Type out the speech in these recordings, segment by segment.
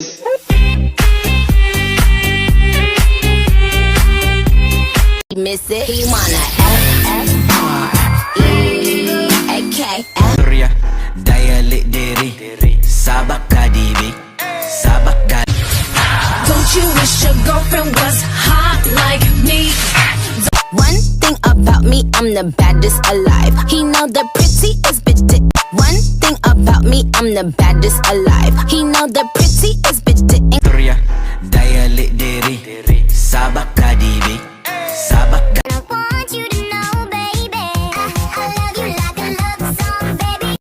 Miss it, he wanna F-F-R-E-A-K-F. Dialect diri Sabak kadibi Sabak kadibi. Don't you wish your girlfriend was hot like me? One thing about me, I'm the baddest alive. He know the prettiest bitch. One thing about me, I'm the baddest alive. He know the prettiest bitch. Dialect diri Sabak kadibi Sabak kadibi. I want you to know, baby, I love you like a love song, baby.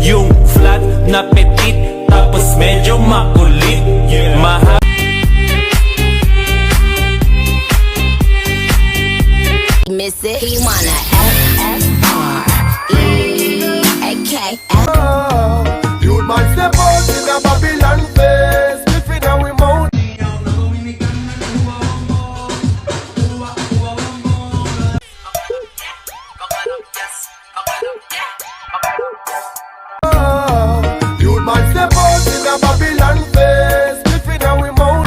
Yung flat na petit tapos medyo makulit, mahal. Miss it, he wanna F-F-R-E-A-K-F. You might step out in a Babylon face, spliffing our mouth. You might step out in a Babylon face, spliffing our mouth.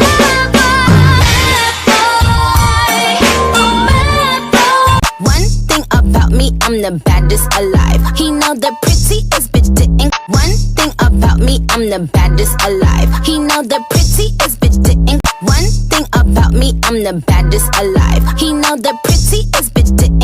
One thing about me, I'm the baddest alive. He know the prettiest bitch. One thing about me, I'm the baddest alive. He know the prettiest bitch. One thing about me, I'm the baddest alive. He know the prettiest bitch.